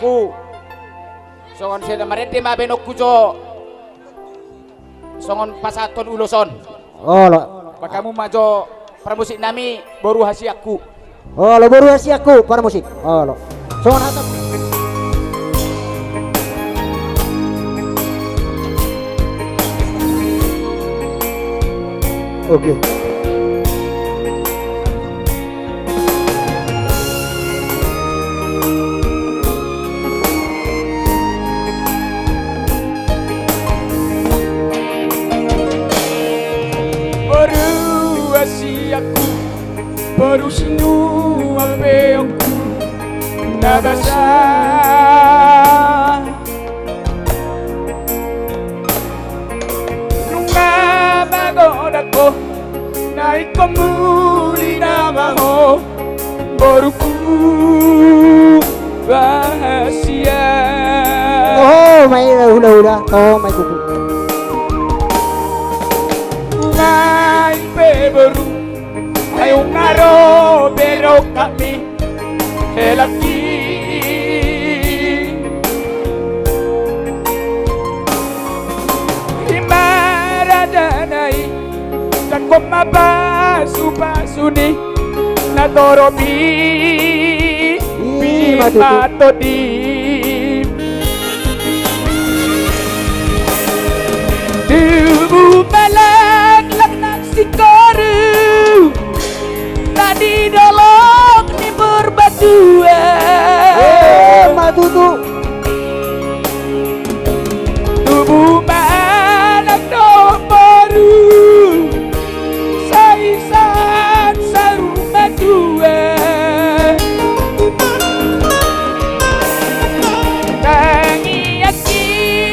aku. Songon sila marete mabenok kuco. Songon pasaton uloson. Oh lo. Pakamu majo pramusik nami baru hasiaku. Oh lo baru hasiaku para musik. Oh lo. Songon hatap. Oke. Baru semua peongku nabasa nunga magodako naik kemuli namamu baruku bahagia. Oh mai udah oh mai kuku naik baru ayo ngaro bero kami helaki imaradanai dan komapa supasuni natorobi bimatodi tubuh malak laknak sikoru di dolok di berbadua matu tuh tubuh anak baru saisan saruma dua tangi aki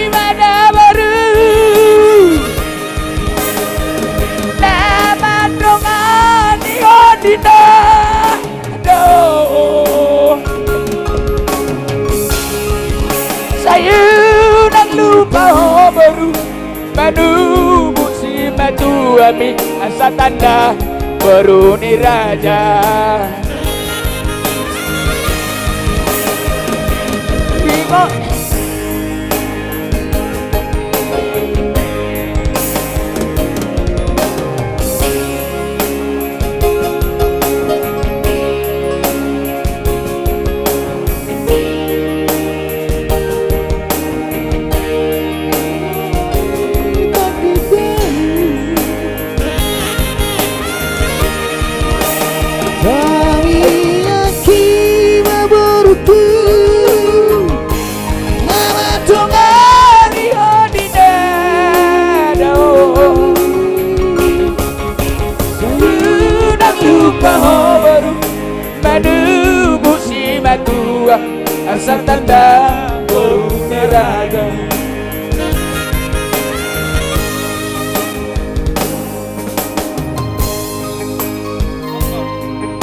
pada baru nama dongan Dina saya nak lupa baru manu musim matu ami asa tanda baru ni raja Bimo asa tanda baru neraga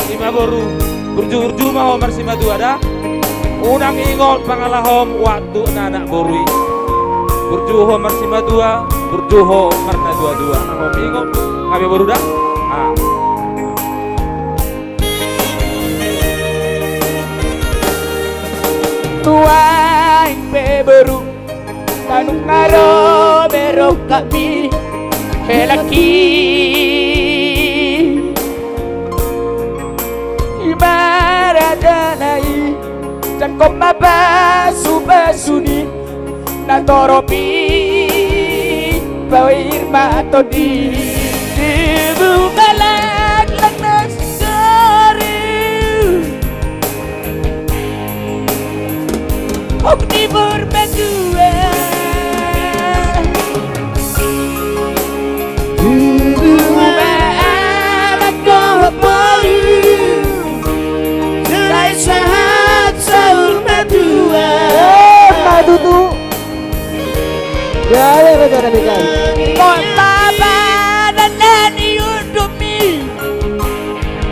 lima baru berju-berju mau bersima dua ada unang ingot pangalahom waktu anak borui berjuho bersima dua berjuho karena dua-dua mau ingot kami baru dah tuai beberu tanung ngaro bero kami helaki imaradanai dan komaba subasuni natoropi bawir matodi ibu malak laknas Ogni berberdua anak baru saya sehat sahur berdua madu tuh ya rencana nikah kota badan diundumi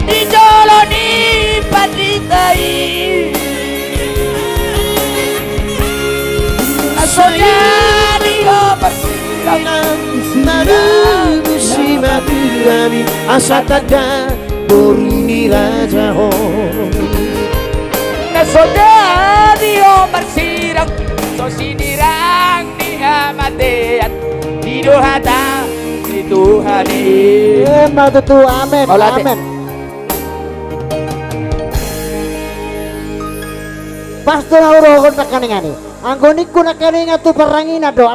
dijoloni patitai Sojari opersirangan madu musim madu kami asa tanda baru ni raja ho Sojari bersirang so sinirang di amatian di dohata di Tuhani. Matutu amin. Maulate. Amin. Pasto na uro kon nakaningan ni. Anggo niku nakaningan tu perangina do.